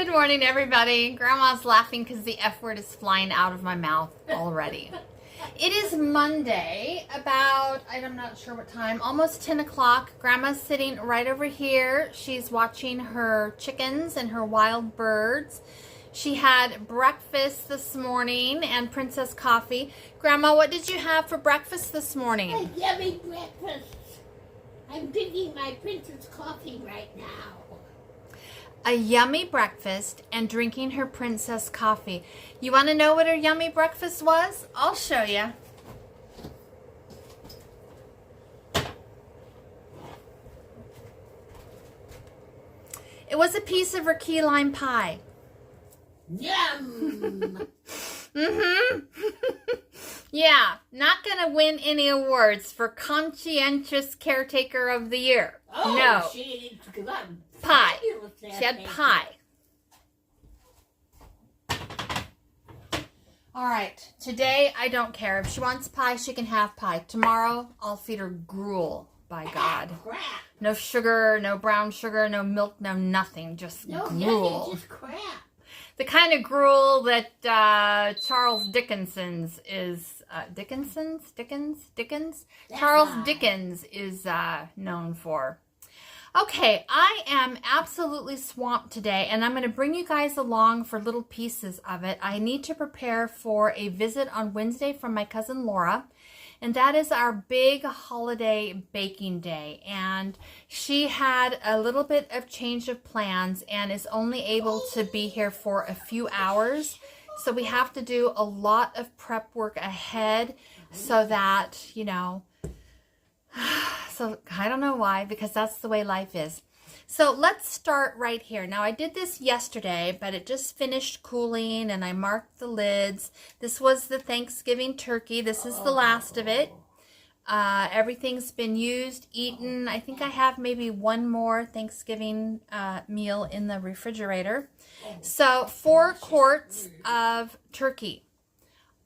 Good morning, everybody. Grandma's laughing because the F word is flying out of my mouth already. It is Monday, about, I'm not sure what time, almost 10 o'clock. Grandma's sitting right over here. She's watching her chickens and her wild birds. She had breakfast this morning and princess coffee. Grandma, what did you have for breakfast this morning? A yummy breakfast. I'm drinking my princess coffee right now. A yummy breakfast and drinking her princess coffee. You want to know what her yummy breakfast was? I'll show you. It was a piece of her key lime pie. Yum! Yeah, not going to win any awards for conscientious caretaker of the year. Oh, no. She got Pie. fabulous She had that pie. All right. Today, I don't care. If she wants pie, she can have pie. Tomorrow, I'll feed her gruel, by God. Crap. No sugar, no brown sugar, no milk, no nothing. Just No, gruel. nothing, just crap. The kind of gruel that Charles Dickens is... Dickens? Charles right. Dickens is known for. Okay, I am absolutely swamped today, and I'm going to bring you guys along for little pieces of it. I need to prepare for a visit on Wednesday from my cousin Laura, and that is our big holiday baking day. And she had a little bit of change of plans and is only able to be here for a few hours. So we have to do a lot of prep work ahead so that, you know... So I don't know why, because that's the way life is. So let's start right here. Now I did this yesterday, but it just finished cooling and I marked the lids. This was the Thanksgiving turkey. This is the last of it. Everything's been used, eaten. I think I have maybe one more Thanksgiving meal in the refrigerator. So 4 quarts of turkey.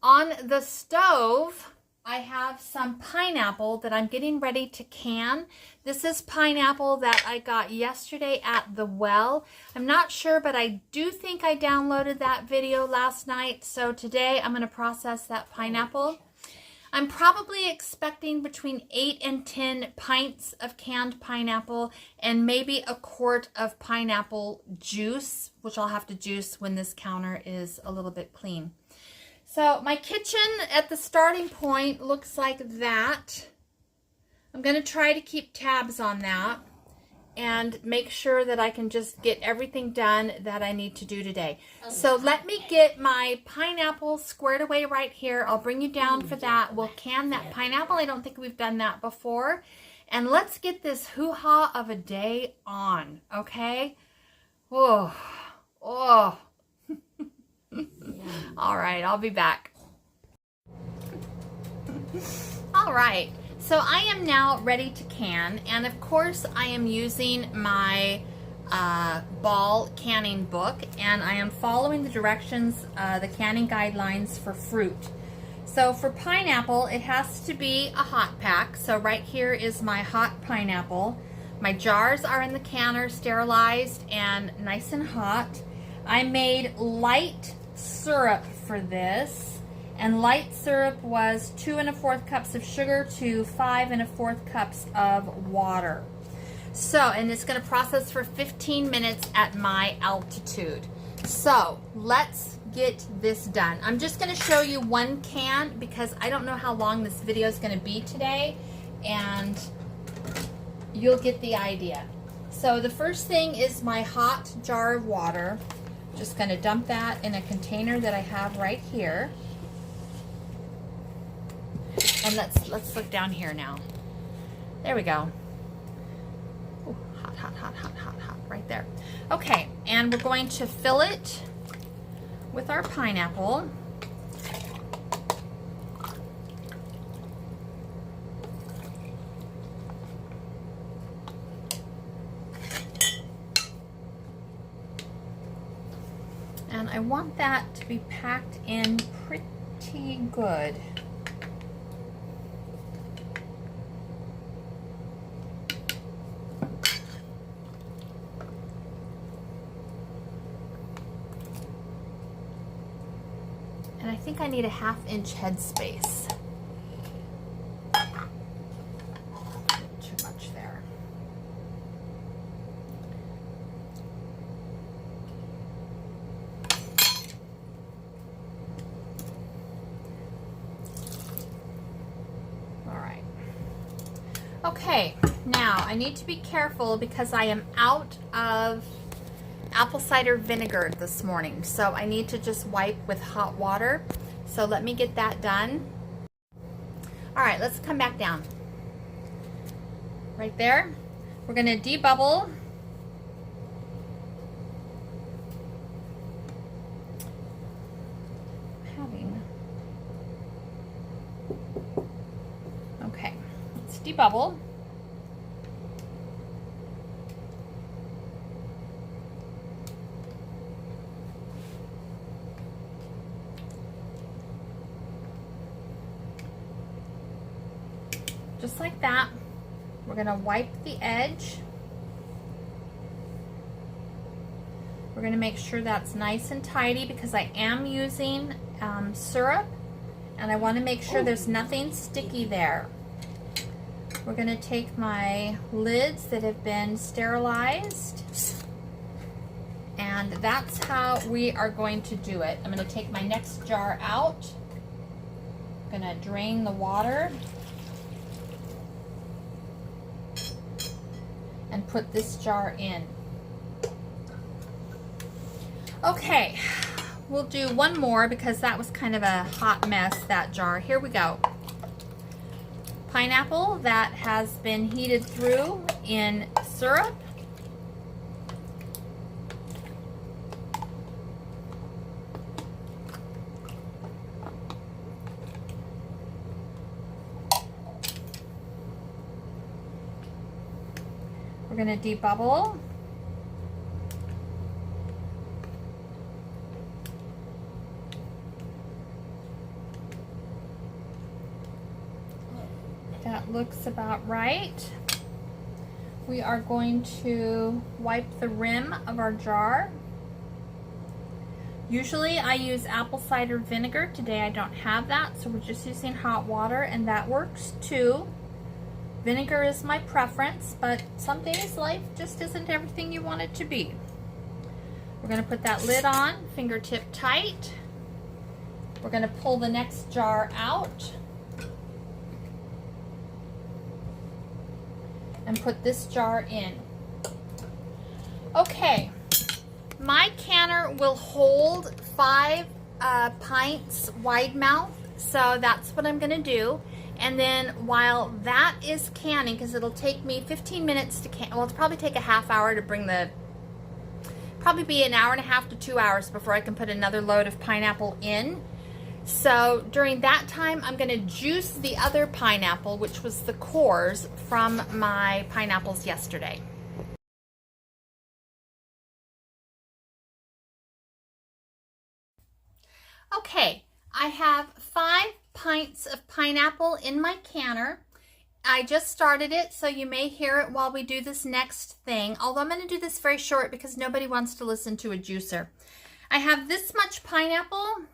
On the stove, I have some pineapple that I'm getting ready to can. This is pineapple that I got yesterday at the well. I'm not sure, but I do think I downloaded that video last night. So today I'm going to process that pineapple. I'm probably expecting between 8 and 10 pints of canned pineapple and maybe a quart of pineapple juice, which I'll have to juice when this counter is a little bit clean. So my kitchen at the starting point looks like that. I'm going to try to keep tabs on that and make sure that I can just get everything done that I need to do today. So let me get my pineapple squared away right here. I'll bring you down for that. We'll can that pineapple. I don't think we've done that before. And let's get this hoo-ha of a day on, okay? Oh. All right, I'll be back. All right, so I am now ready to can, and of course I am using my ball canning book, and I am following the directions, the canning guidelines for fruit. So for pineapple, it has to be a hot pack. So right here is my hot pineapple. My jars are in the canner, sterilized and nice and hot. I made light syrup for this, and light syrup was 2 1/4 cups of sugar to 5 1/4 cups of water. So, and it's going to process for 15 minutes at my altitude. So let's get this done. I'm just going to show you one can because I don't know how long this video is going to be today, and you'll get the idea. So the first thing is my hot jar of water. Just going to dump that in a container that I have right here. And let's look down here now. There we go. Ooh, hot, right there. Okay, and we're going to fill it with our pineapple. And I want that to be packed in pretty good. And I think I need a 1/2 inch headspace. Too much there. All right. Okay, now I need to be careful because I am out of apple cider vinegar this morning, so I need to just wipe with hot water. So let me get that done. All right, let's come back down. Right there. We're going to debubble. Okay, let's debubble. Just like that. We're going to wipe the edge. We're going to make sure that's nice and tidy because I am using syrup, and I want to make sure there's nothing sticky there. We're going to take my lids that have been sterilized, and that's how we are going to do it. I'm going to take my next jar out. I'm going to drain the water and put this jar in. Okay, we'll do one more because that was kind of a hot mess, that jar. Here we go. Pineapple that has been heated through in syrup. We're going to debubble. That looks about right. We are going to wipe the rim of our jar. Usually I use apple cider vinegar. Today I don't have that, so we're just using hot water, and that works too. Vinegar is my preference, but some days life just isn't everything you want it to be. We're going to put that lid on, fingertip tight. We're going to pull the next jar out and put this jar in. Okay, my canner will hold 5 pints wide mouth, so that's what I'm going to do. And then while that is canning, because it'll take me 15 minutes to can, well, it'll probably take a half hour to bring the, probably be an hour and a half to 2 hours before I can put another load of pineapple in. So during that time, I'm going to juice the other pineapple, which was the cores from my pineapples yesterday. Okay, I have 5 pints of pineapple in my canner. I just started it, so you may hear it while we do this next thing, although I'm going to do this very short because nobody wants to listen to a juicer. I have this much pineapple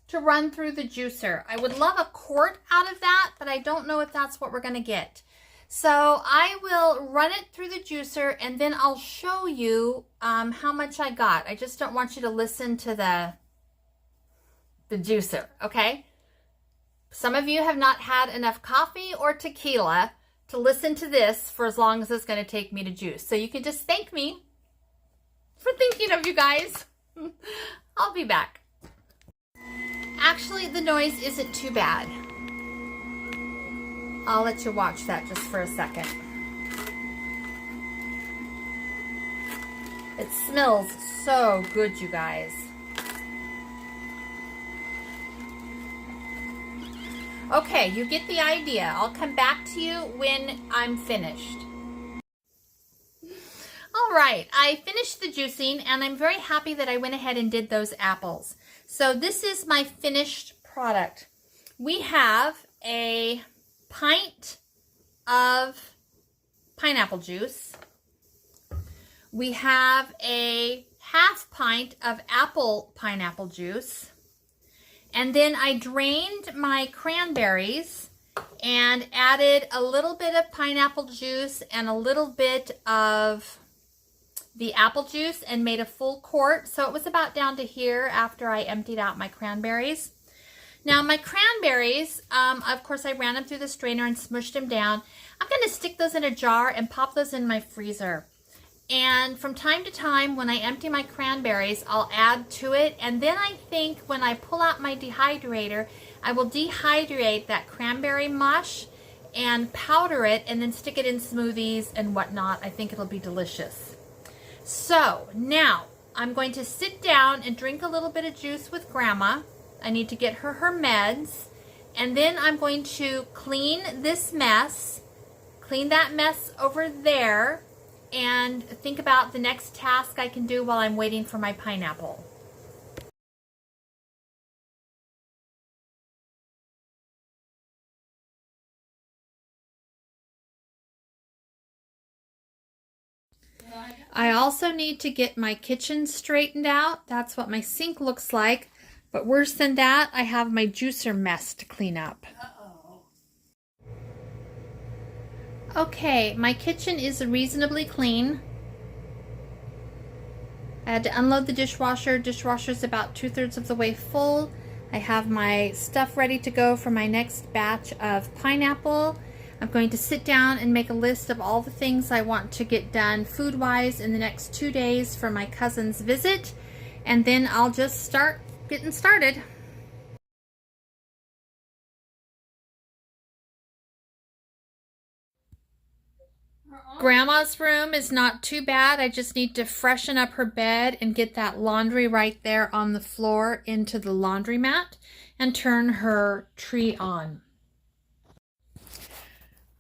to run through the juicer. I would love a quart out of that, but I don't know if that's what we're going to get. So I will run it through the juicer, and then I'll show you how much I got. I just don't want you to listen to the juicer, okay? Some of you have not had enough coffee or tequila to listen to this for as long as it's going to take me to juice. So you can just thank me for thinking of you guys. I'll be back. Actually, the noise isn't too bad. I'll let you watch that just for a second. It smells so good, you guys. Okay, you get the idea. I'll come back to you when I'm finished. All right, I finished the juicing, and I'm very happy that I went ahead and did those apples. So this is my finished product. We have a pint of pineapple juice. We have a half pint of apple pineapple juice. And then I drained my cranberries and added a little bit of pineapple juice and a little bit of the apple juice and made a full quart. So it was about down to here after I emptied out my cranberries. Now my cranberries, of course I ran them through the strainer and smushed them down. I'm going to stick those in a jar and pop those in my freezer. And from time to time when I empty my cranberries, I'll add to it. And then I think when I pull out my dehydrator, I will dehydrate that cranberry mush and powder it and then stick it in smoothies and whatnot. I think it'll be delicious. So now I'm going to sit down and drink a little bit of juice with Grandma. I need to get her meds. And then I'm going to clean this mess, clean that mess over there, and think about the next task I can do while I'm waiting for my pineapple. I also need to get my kitchen straightened out. That's what my sink looks like. But worse than that, I have my juicer mess to clean up. Okay, my kitchen is reasonably clean. I had to unload the dishwasher. Dishwasher's about 2/3 of the way full. I have my stuff ready to go for my next batch of pineapple. I'm going to sit down and make a list of all the things I want to get done food-wise in the next 2 days for my cousin's visit. And then I'll just start getting started. Grandma's room is not too bad. I just need to freshen up her bed and get that laundry right there on the floor into the laundromat and turn her tree on.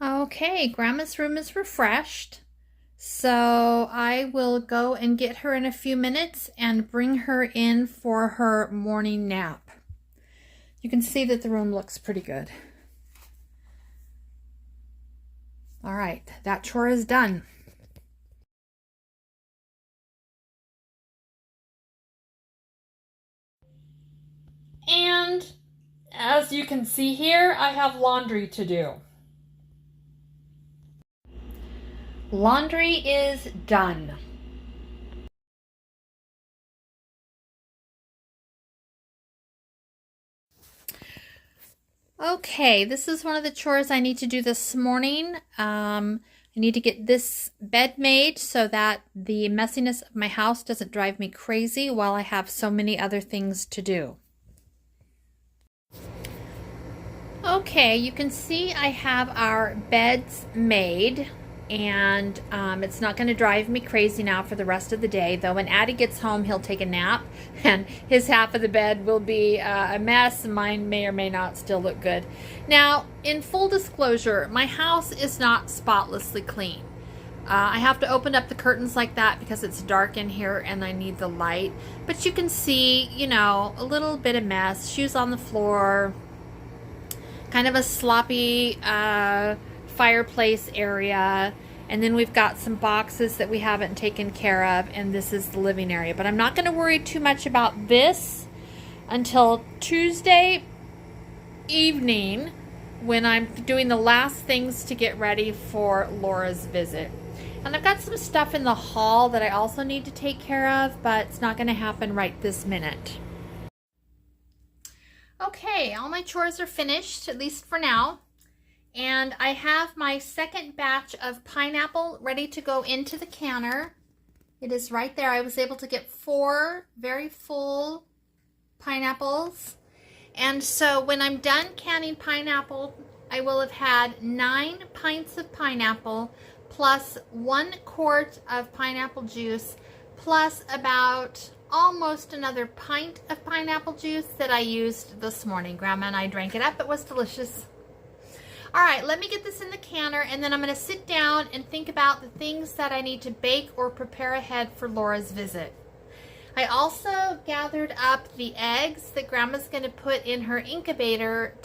Okay, Grandma's room is refreshed. So I will go and get her in a few minutes and bring her in for her morning nap. You can see that the room looks pretty good. All right, that chore is done. And as you can see here, I have laundry to do. Laundry is done. Okay, this is one of the chores I need to do this morning. I need to get this bed made so that the messiness of my house doesn't drive me crazy while I have so many other things to do. Okay, you can see I have our beds made. And it's not going to drive me crazy now for the rest of the day, though when Addie gets home, he'll take a nap, and his half of the bed will be a mess. Mine may or may not still look good. Now, in full disclosure, my house is not spotlessly clean. I have to open up the curtains like that because it's dark in here and I need the light. But you can see, you know, a little bit of mess, shoes on the floor, kind of a sloppy fireplace area, and then we've got some boxes that we haven't taken care of, and this is the living area. But I'm not going to worry too much about this until Tuesday evening when I'm doing the last things to get ready for Laura's visit. And I've got some stuff in the hall that I also need to take care of, but it's not going to happen right this minute. Okay, all my chores are finished, at least for now. And I have my second batch of pineapple ready to go into the canner. It is right there. I was able to get 4 very full pineapples. And so when I'm done canning pineapple, I will have had 9 pints of pineapple plus 1 quart of pineapple juice plus about almost another pint of pineapple juice that I used this morning. Grandma and I drank it up. It was delicious. All right, let me get this in the canner, and then I'm going to sit down and think about the things that I need to bake or prepare ahead for Laura's visit. I also gathered up the eggs that Grandma's going to put in her incubator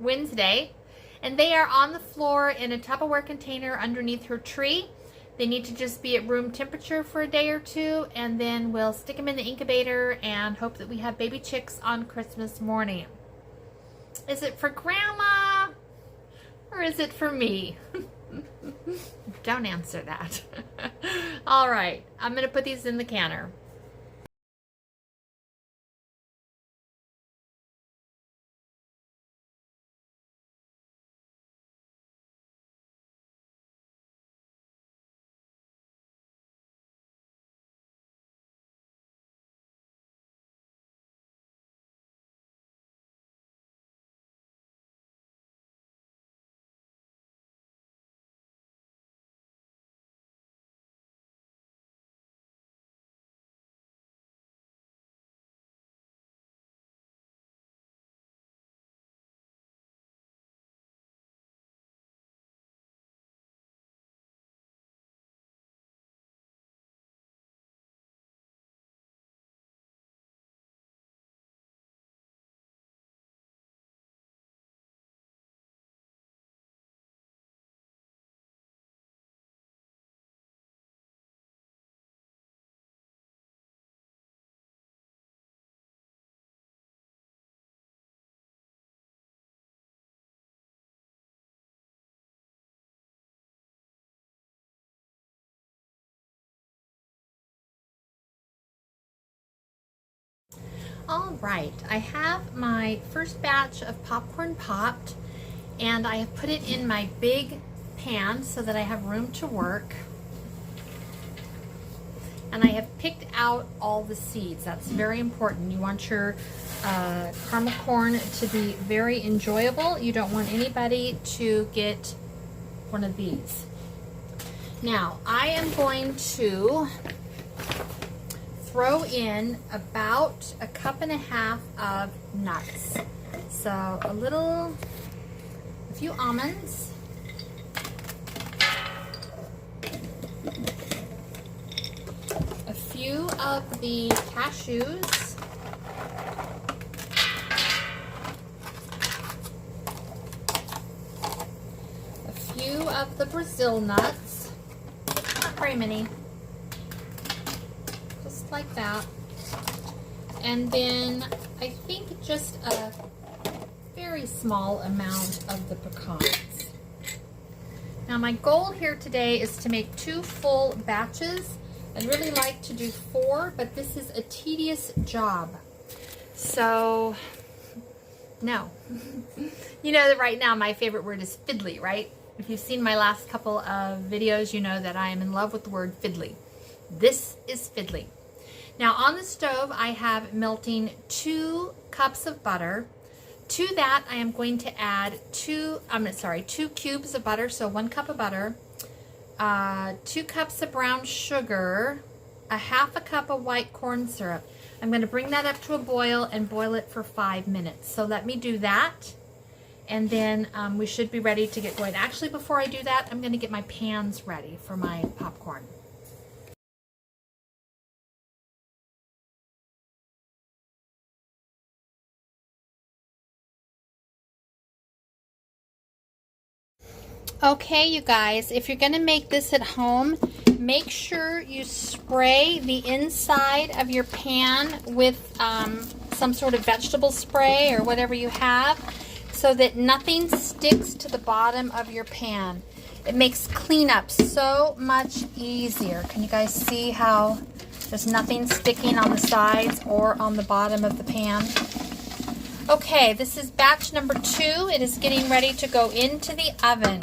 Wednesday, and they are on the floor in a Tupperware container underneath her tree. They need to just be at room temperature for a day or two, and then we'll stick them in the incubator and hope that we have baby chicks on Christmas morning. Is it for Grandma or is it for me? Don't answer that. All right, I'm going to put these in the canner. All right, I have my first batch of popcorn popped, and I have put it in my big pan so that I have room to work. And I have picked out all the seeds. That's very important. You want your caramel corn to be very enjoyable. You don't want anybody to get one of these. Now, I am going to throw in about a cup and a half of nuts. So a few almonds, a few of the cashews, a few of the Brazil nuts, not very many, like that, and then I think just a very small amount of the pecans. Now my goal here today is to make 2 full batches. I'd really like to do 4, but this is a tedious job, so no. You know that right now my favorite word is fiddly, right? If you've seen my last couple of videos, you know that I am in love with the word fiddly. This is fiddly. Now on the stove, I have melting 2 cups of butter. To that, I am going to add 2 cubes of butter, so 1 cup of butter, 2 cups of brown sugar, a half a cup of white corn syrup. I'm going to bring that up to a boil and boil it for 5 minutes. So let me do that, and then we should be ready to get going. Actually, before I do that, I'm going to get my pans ready for my popcorn. Okay, you guys, if you're going to make this at home, make sure you spray the inside of your pan with some sort of vegetable spray or whatever you have, so that nothing sticks to the bottom of your pan. It makes cleanup so much easier. Can you guys see how there's nothing sticking on the sides or on the bottom of the pan? Okay, this is batch number 2. It is getting ready to go into the oven.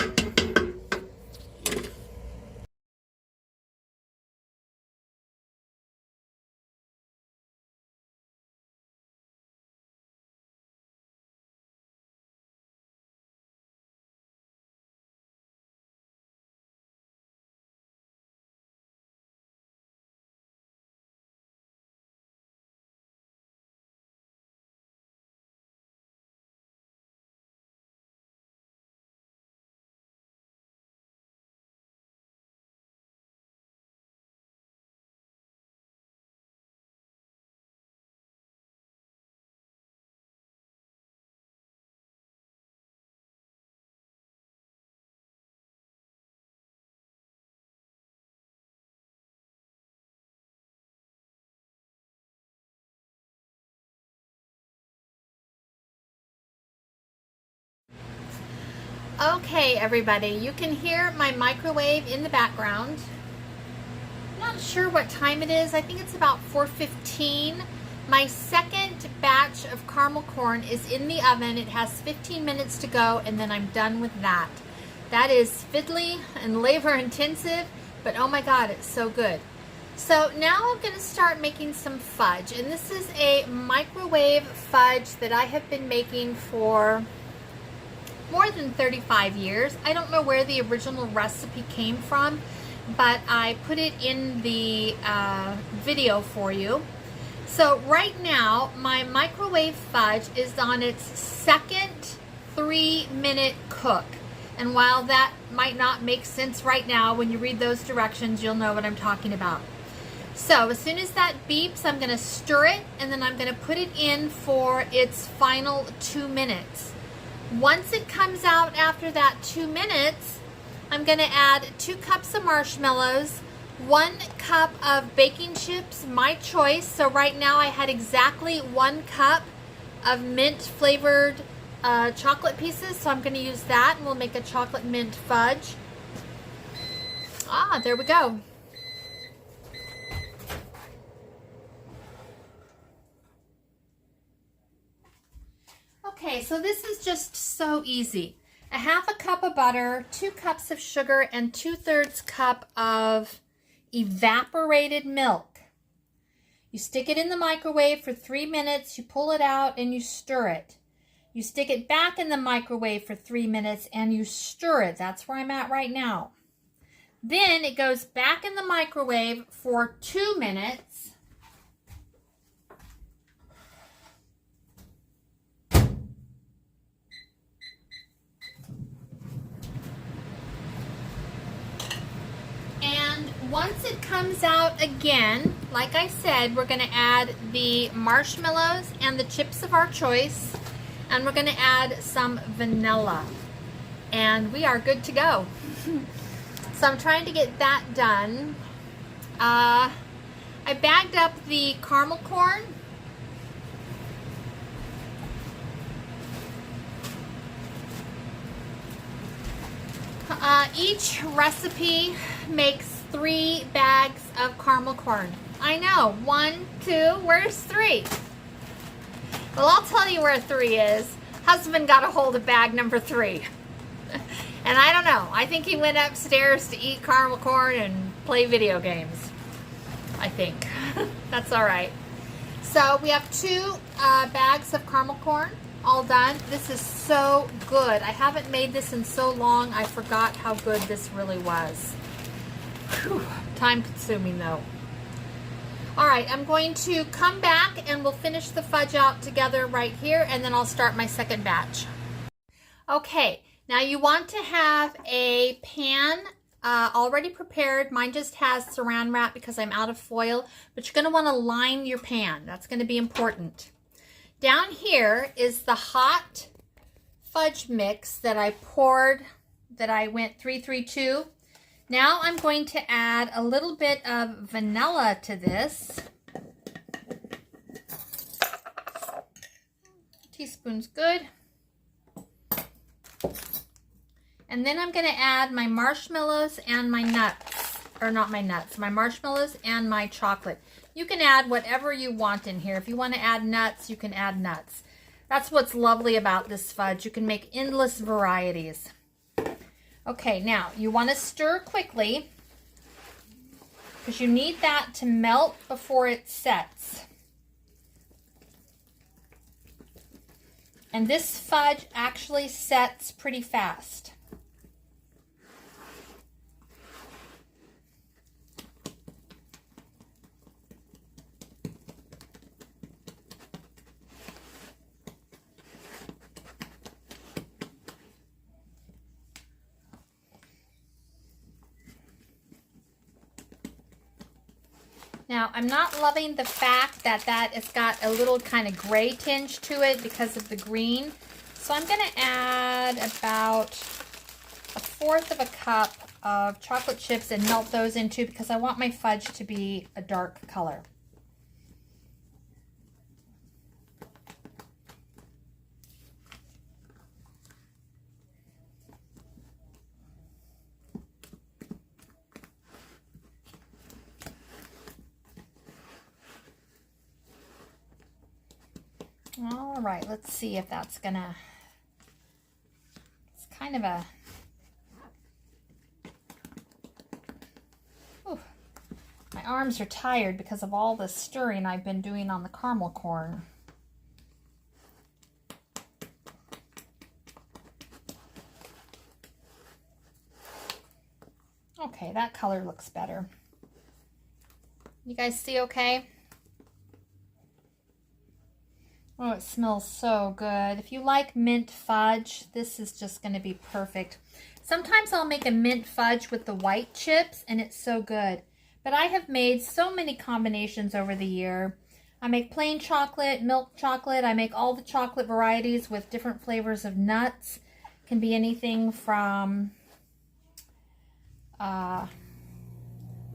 Okay, everybody, you can hear my microwave in the background. Not sure what time it is. I think it's about 4:15. My second batch of caramel corn is in the oven. It has 15 minutes to go, and then I'm done with that. That is fiddly and labor intensive, but oh my God, it's so good. So now I'm going to start making some fudge, and this is a microwave fudge that I have been making for more than 35 years. I don't know where the original recipe came from, but I put it in the video for you. So right now, my microwave fudge is on its second 3-minute cook. And while that might not make sense right now, when you read those directions, you'll know what I'm talking about. So as soon as that beeps, I'm going to stir it, and then I'm going to put it in for its final 2 minutes. Once it comes out after that 2 minutes, I'm going to add 2 cups of marshmallows, 1 cup of baking chips, my choice. So right now I had exactly 1 cup of mint flavored chocolate pieces, so I'm going to use that, and we'll make a chocolate mint fudge. There we go. Okay, so this is just so easy. 1/2 cup of butter, 2 cups of sugar, and 2/3 cup of evaporated milk. You stick it in the microwave for 3 minutes, you pull it out and you stir it. You stick it back in the microwave for 3 minutes and you stir it. That's where I'm at right now. Then it goes back in the microwave for 2 minutes. And once it comes out again, like I said, we're going to add the marshmallows and the chips of our choice. And we're going to add some vanilla. And we are good to go. So I'm trying to get that done. I bagged up the caramel corn. Each recipe makes 3 bags of caramel corn. I know, 1, 2, where's 3? Well, I'll tell you where 3 is. Husband got a hold of bag number 3. And I don't know. I think he went upstairs to eat caramel corn and play video games. I think. That's all right. So we have 2 bags of caramel corn all done. This is so good. I haven't made this in so long. I forgot how good this really was. Whew. Time consuming though. All right, I'm going to come back and we'll finish the fudge out together right here, and then I'll start my second batch. Okay, now you want to have a pan already prepared. Mine just has saran wrap because I'm out of foil, but you're going to want to line your pan. That's going to be important. Down here is the hot fudge mix that I poured, that I went 3-3-2. Now I'm going to add a little bit of vanilla to this. Teaspoon's good. And then I'm going to add my marshmallows and my nuts. Or not my nuts, my marshmallows and my chocolate. You can add whatever you want in here. If you want to add nuts, you can add nuts. That's what's lovely about this fudge. You can make endless varieties. Okay, now you want to stir quickly because you need that to melt before it sets. And this fudge actually sets pretty fast. Now, I'm not loving the fact that it's got a little kind of gray tinge to it because of the green. So I'm going to add about 1/4 of a cup of chocolate chips and melt those into, because I want my fudge to be a dark color. All right, let's see if that's gonna, it's kind of a, whew, my arms are tired because of all the stirring I've been doing on the caramel corn. Okay, that color looks better. You guys see okay? Oh, it smells so good. If you like mint fudge, this is just going to be perfect. Sometimes I'll make a mint fudge with the white chips, and it's so good. But I have made so many combinations over the year. I make plain chocolate, milk chocolate. I make all the chocolate varieties with different flavors of nuts. Can be anything from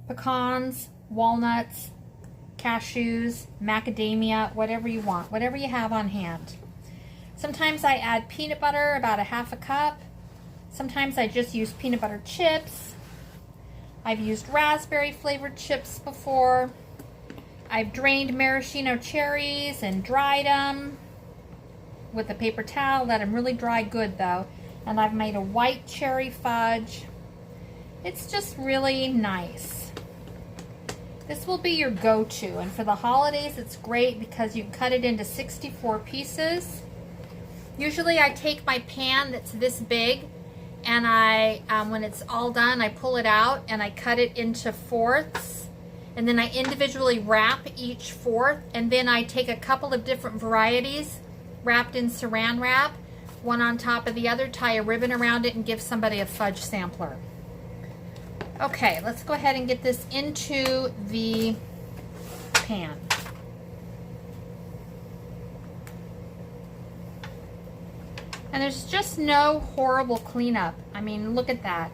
pecans, walnuts, cashews, macadamia, whatever you want, whatever you have on hand. Sometimes I add peanut butter, about a half a cup. Sometimes I just use peanut butter chips. I've used raspberry flavored chips before. I've drained maraschino cherries and dried them with a paper towel. Let them really dry good though. And I've made a white cherry fudge. It's just really nice. This will be your go-to, and for the holidays it's great because you cut it into 64 pieces. Usually I take my pan that's this big, and I, when it's all done, I pull it out and I cut it into fourths, and then I individually wrap each fourth, and then I take a couple of different varieties wrapped in saran wrap, one on top of the other, tie a ribbon around it, and give somebody a fudge sampler. Okay, let's go ahead and get this into the pan. And there's just no horrible cleanup. I mean, look at that.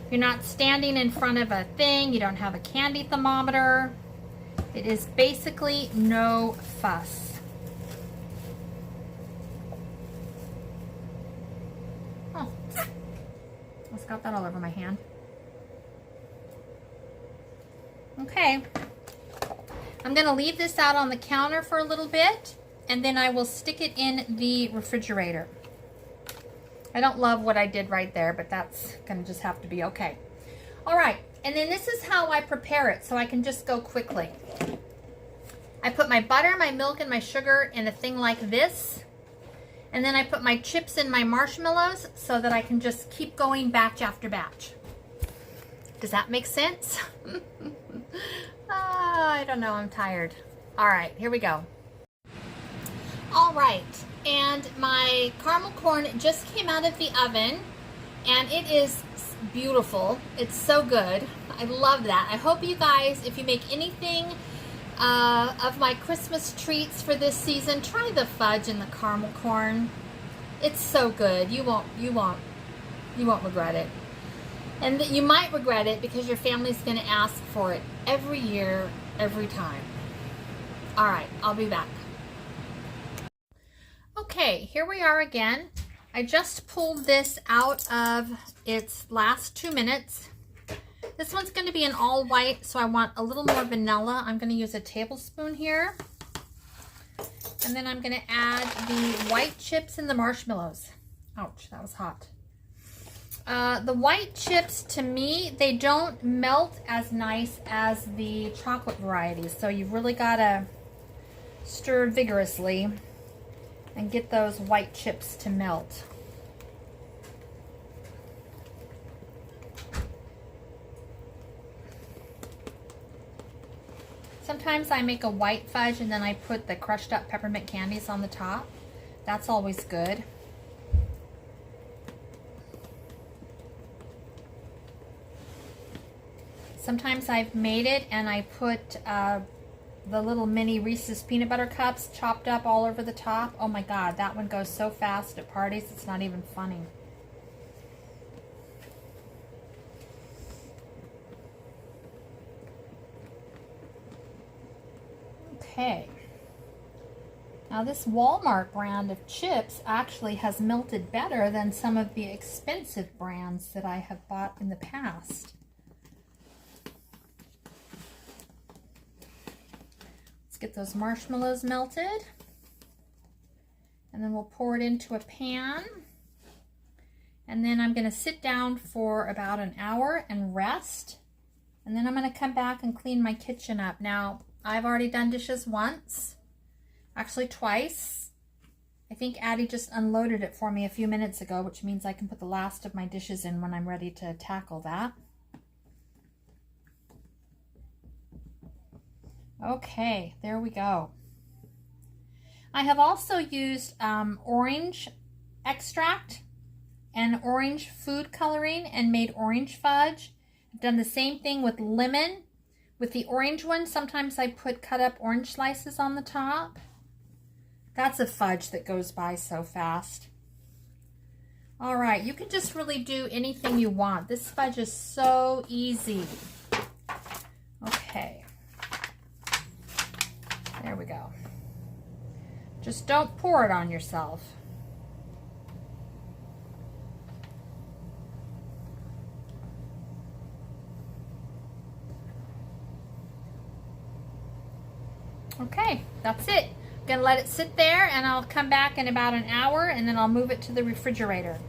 You're not standing in front of a thing. You don't have a candy thermometer. It is basically no fuss. Oh, I just got that all over my hand. Okay, I'm going to leave this out on the counter for a little bit, and then I will stick it in the refrigerator. I don't love what I did right there, but that's going to just have to be okay. All right, and then this is how I prepare it, so I can just go quickly. I put my butter, my milk, and my sugar in a thing like this, and then I put my chips and my marshmallows so that I can just keep going batch after batch. Does that make sense? I don't know, I'm tired. All right, here we go. All right, and my caramel corn just came out of the oven, and it is beautiful. It's so good. I love that. I hope you guys, if you make anything of my Christmas treats for this season, try the fudge and the caramel corn. It's so good. You won't regret it. And you might regret it because your family's going to ask for it every year, every time. All right, I'll be back. Okay, here we are again. I just pulled this out of its last 2 minutes. This one's going to be an all white, so I want a little more vanilla. I'm going to use a tablespoon here. And then I'm going to add the white chips and the marshmallows. Ouch, that was hot. The white chips, to me, they don't melt as nice as the chocolate varieties. So you've really got to stir vigorously and get those white chips to melt. Sometimes I make a white fudge and then I put the crushed up peppermint candies on the top. That's always good. Sometimes I've made it and I put the little mini Reese's peanut butter cups chopped up all over the top. Oh my God, that one goes so fast at parties, it's not even funny. Okay. Now this Walmart brand of chips actually has melted better than some of the expensive brands that I have bought in the past. Get those marshmallows melted. And then we'll pour it into a pan. And then I'm going to sit down for about an hour and rest. And then I'm going to come back and clean my kitchen up. Now, I've already done dishes once, actually twice. I think Addie just unloaded it for me a few minutes ago, which means I can put the last of my dishes in when I'm ready to tackle that. Okay, there we go. I have also used orange extract and orange food coloring and made orange fudge. I've done the same thing with lemon. With the orange one, sometimes I put cut up orange slices on the top. That's a fudge that goes by so fast. All right, you can just really do anything you want. This fudge is so easy. Okay. There we go. Just don't pour it on yourself. Okay, that's it. I'm gonna let it sit there and I'll come back in about an hour and then I'll move it to the refrigerator.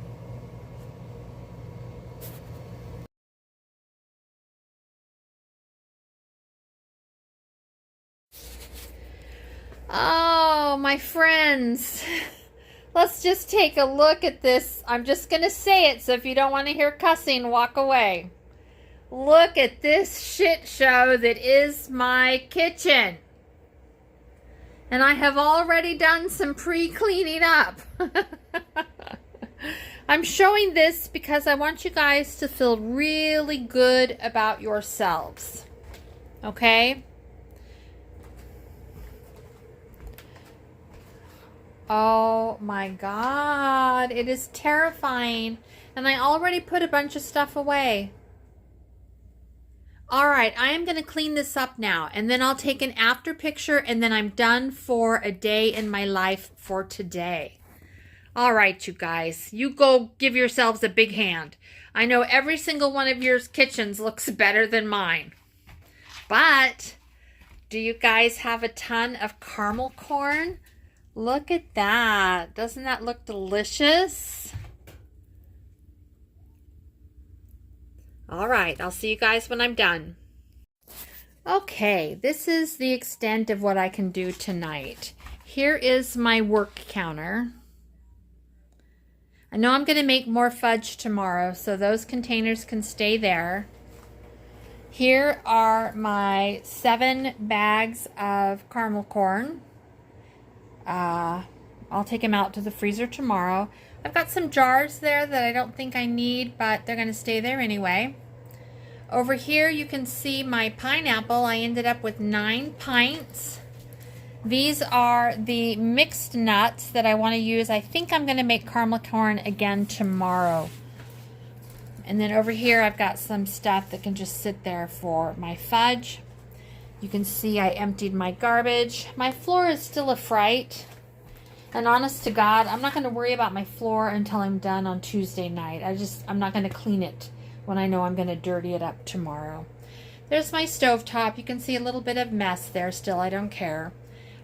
Oh, my friends, let's just take a look at this. I'm just gonna say it, so if you don't want to hear cussing, walk away. Look at this shit show that is my kitchen. And I have already done some pre-cleaning up. I'm showing this because I want you guys to feel really good about yourselves. Okay? Oh my God. It is terrifying. And I already put a bunch of stuff away. All right, I am going to clean this up now, and then I'll take an after picture, and then I'm done for a day in my life for today. All right, you guys, you go give yourselves a big hand. I know every single one of your kitchens looks better than mine. But do you guys have a ton of caramel corn? Look at that. Doesn't that look delicious? All right, I'll see you guys when I'm done. Okay, this is the extent of what I can do tonight. Here is my work counter. I know I'm going to make more fudge tomorrow, so those containers can stay there. Here are my 7 bags of caramel corn. I'll take them out to the freezer tomorrow. I've got some jars there that I don't think I need, but they're going to stay there anyway. Over here you can see my pineapple. I ended up with 9 pints. These are the mixed nuts that I want to use. I think I'm going to make caramel corn again tomorrow. And then over here I've got some stuff that can just sit there for my fudge. You can see I emptied my garbage. My floor is still a fright. And honest to God, I'm not going to worry about my floor until I'm done on Tuesday night. I'm not going to clean it when I know I'm going to dirty it up tomorrow. There's my stovetop. You can see a little bit of mess there still. I don't care.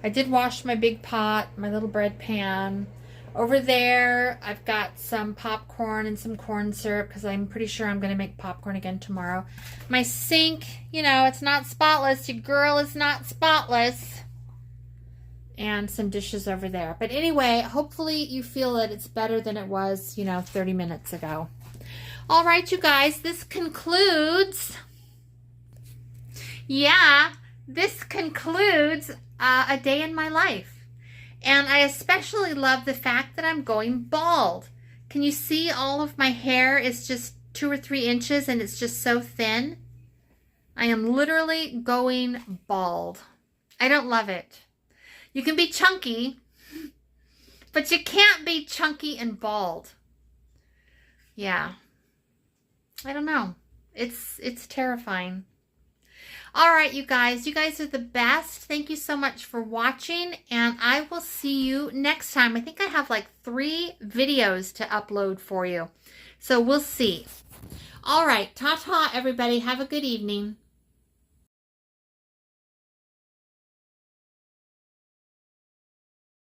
I did wash my big pot, my little bread pan. Over there, I've got some popcorn and some corn syrup because I'm pretty sure I'm going to make popcorn again tomorrow. My sink, you know, it's not spotless. Your girl is not spotless. And some dishes over there. But anyway, hopefully you feel that it's better than it was, 30 minutes ago. All right, you guys, this concludes a day in my life. And I especially love the fact that I'm going bald. Can you see all of my hair is just 2 or 3 inches and it's just so thin? I am literally going bald. I don't love it. You can be chunky, but you can't be chunky and bald. Yeah. I don't know. It's terrifying. All right, you guys are the best. Thank you so much for watching, and I will see you next time. I think I have like 3 videos to upload for you. So we'll see. All right, ta-ta, everybody. Have a good evening.